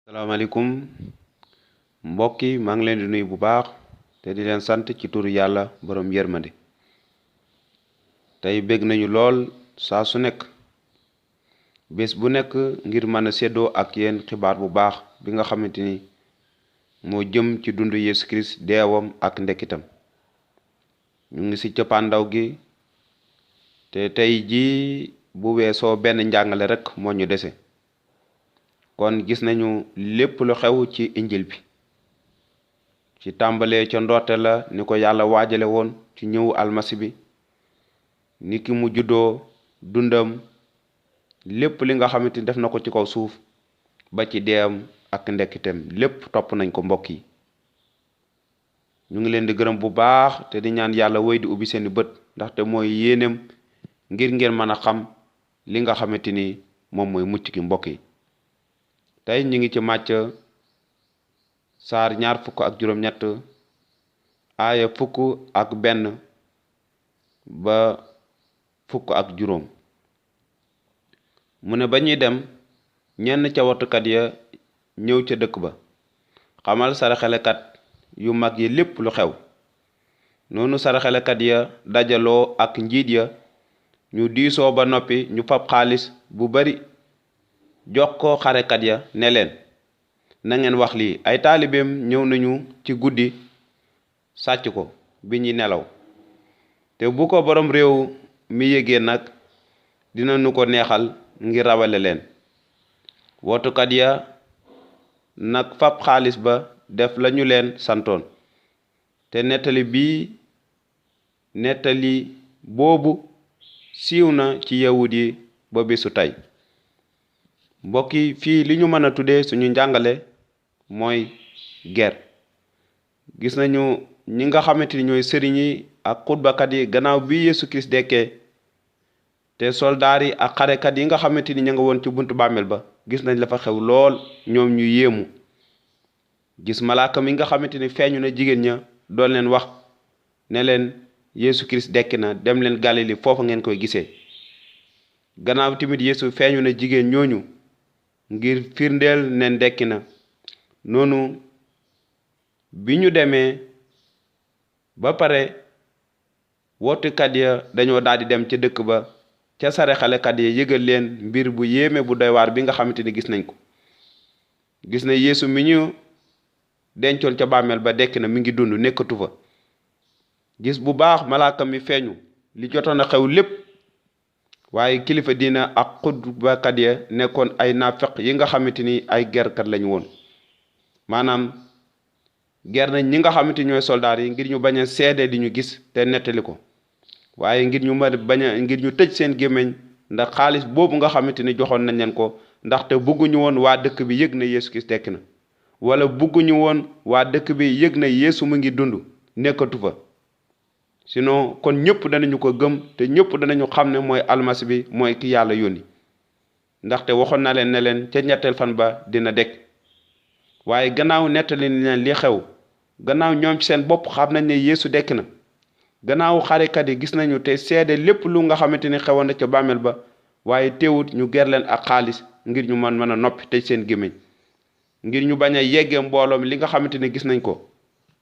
salaamaaleykum mbokk yi maa ngi leen di nuyu bu baax te di leen sant ci turu yàlla borom yërmande tey bég nañu lool saa su nekk bés bu nekk ngir mën a séddoo ak yéen xibaar bu baax bi nga xamante ni moo jëm ci dundu Yeesu Kirist deewam ak ndekkitam ñu ngi ci cëppaandaw gi te tey jii bu weesoo benn njàngale rek moo ñu dese kon gis nañu lépp lu xew ci injil bi ci tàmbalee ca ndorte la ni ko yàlla waajale woon ci ñëwu almasi bi ni ki mu juddoo dundam lépp li nga xamante ni def na ko ci kaw suuf ba ci deem ak ndekkitem lépp topp nañ ko mbokk yi ñu ngi leen di gërëm bu baax te di ñaan yàlla woy di ubbi seeni bët ndaxte mooy yéenem ngir ngeen mën a xam li nga xamante ni moom mooy mucc gi mbokk yi tey ñu ngi ci màcc saar ñaar fukk ak juróom-ñett aaya fukk ak benn ba fukk ak juróom mu ne ba ñuy dem ñenn ca wattukat ya ñëw ca dëkk ba xamal saraxelekat yu mag yi lépp lu xew noonu saraxelekat ya dajaloo ak njiit ya ñu diisoo ba noppi ñu fab xaalis bu bari jox ko xarekat ya ne leen na ngeen wax lii ay taalibeem ñëw nañu ci guddi sàcc ko bi ñuy nelaw te bu ko borom réew mi yégee nag dinañu ko neexal ngir rawale leen wootukat ya nag fab xaalis ba def lañu leen santoon te nettali boobu siiw na ci yawut yi ba bésu tey mbokk yi fii li ñu mën a tuddee suñu njàngale mooy guerre gis nañu ñi nga xamante ni ñooy sëriñ yi ak xutbakat yi gannaaw bi Yeesu Kirist dekkee te soldaar yi ak xarekat yi nga xamante ni ña nga woon ci buntu bàmmeel ba gis nañ la fa xew lool ñoom ñu yéemu gis malaaka mi nga xamante ni feeñu na jigéen ña doon leen wax ne leen Yeesu Kirist dekki na dem leen Galili foofa ngeen koy gisee gannaaw tamit Yeesu feeñu na jigéen ñooñu ngir firndeel ne dekki na noonu bi ñu demee ba pare wootekat ya dañoo daldi dem ca dëkk ba ca saraxalekat ya yëgal leen mbir bu yéeme bu doy waar bi nga xamante ni gis nañ ko gis na Yeesu mi ñu dencoon ca bàmmeel ba dekki na mi ngi dund nekkatu fa gis bu baax malaaka mi feeñu li jotoon a xew lépp waaye kilifa diina ak xutbakat ya nekkoon ay naafeq yi nga xamante ni ay gerkat lañu woon maanaam ger nañ ñi nga xamante ñooy soldaar yi ngir ñu bañ a seede di ñu gis te nettali ko waaye ngir ñu tëj seen gémmiñ ndax xaalis boobu nga xamante ni joxoon nañ leen ko ndaxte bugguñu woon waa dëkk bi yëg na Yeesu Kirist dekk na wala bugguñu woon waa dëkk bi yëg na Yeesu mu ngi dund nekkatu fa sinon kon ñëpp danañu ko gëm te ñëpp danañu xam ne mooy almasi bi mooy ki yàlla yónni ndaxte waxoon na leen ne leen ca ñetteel fan ba dina dekk waaye gannaaw nettali leen li xew gannaaw ñoom ci seen bopp xam nañ ne Yeesu dekk na gannaaw xarekat yi gis nañu te seede lépp lu nga xamante ni xewoon na ca bàmmeel ba waaye teewut ñu ger leen ak xaalis ngir ñu mën a noppi tëj seen gémmiñ ngir ñu bañ a yeggee mbooloo mi li nga xamante ni gis nañ ko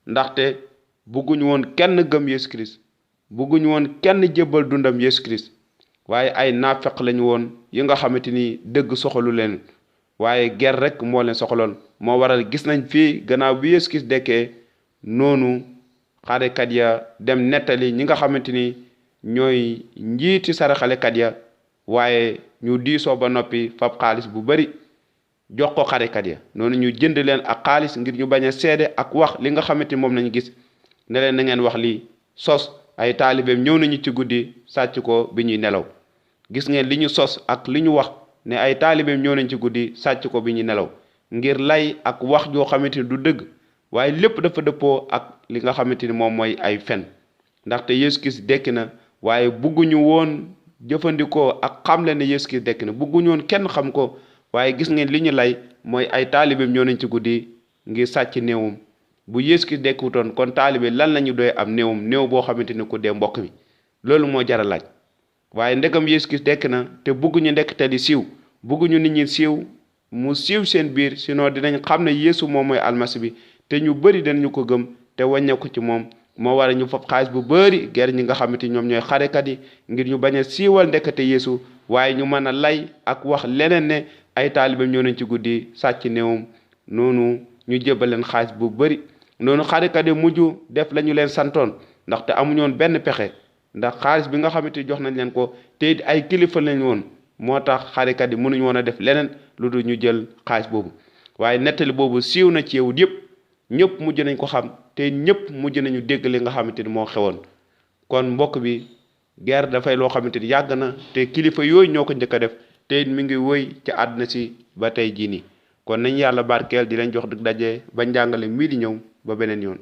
ndaxte bugguñu woon kenn gëm Yeesu Kirist bugguñu woon kenn jébbal dundam Yeesu Kirist waaye ay naafeq lañu woon yi nga xamante ni dëgg soxalu leen waaye ger rek moo leen soxaloon moo waral gis nañ fii gannaaw bi Yeesu Kirist dekkee noonu xarekat ya dem nettali ñi nga xamante ni ñooy njiiti saraxalekat ya waaye ñu diisoo ba noppi fab xaalis bu bari jox ko xarekat ya noonu ñu jënd leen ak xaalis ngir ñu bañ a seede ak wax li nga xamante ni moom lañu gis ne leen na ngeen wax lii sos ay taalibeem ñëw nañu ci guddi sàcc ko bi ñuy nelaw gis ngeen li ñu sos ak li ñu wax ne ay taalibeem ñëw nañ ci guddi sàcc ko bi ñuy nelaw ngir lay ak wax joo xamante ni du dëgg waaye lépp dafa dëppoo ak li nga xamante ni moom mooy ay fen ndaxte Yeesu Kirist dekki na waaye bugguñu woon jëfandikoo ak xamle ne Yeesu Kirist dekki na bugguñu woon kenn xam ko waaye gis ngeen li ñu lay mooy ay taalibeem ñëw nañ ci guddi ngir sàcc néewum bu Yeesu Kirist dekkutoon kon taalibe lan lañu doy am néew boo xamante ni ku dee mbokk mi loolu moo jar a laaj waaye ndegam Yeesu Kirist dekk na te bugguñu ndekk te di siiw bugguñu nit ñi siiw mu siiw seen biir sinon dinañ xam ne Yeesu moom mooy almasi bi te ñu bëri danañu ko gëm te wàññeeku ci moom moo war ñu fab xaalis bu bëri ger ñi nga xamante ñoom ñooy xarekat yi ngir ñu bañ a siiwal ndekete Yeesu waaye ñu mën a lay ak wax leneen ne ay taalibeem ñëw nañ ci guddi sàcc néewam noonu ñu jébbal leen xaalis bu bëri noonu xarekat yi mujj def la ñu leen santoon ndaxte amuñoon benn pexe ndax xaalis bi nga xamante jox nañ leen ko te ay kilifa lañ woon moo tax xarekat yi mënuñ woon a def leneen lu dul ñu jël xaalis boobu waaye nettali boobu siiw na ci yawut yëpp ñëpp mujj nañ ko xam te ñëpp mujj nañu dégg li nga xamante ni moo xewoon kon mbokk bi guerre dafay loo xamante ni yàgg na te kilifa yooyu ñoo ko njëkk a def te mi ngi wëy ci àdduna si ba tey jii nii kon nañ yàlla barkeel di leen jox dig daje ba njàngale mii di ñëw ba beneen yoon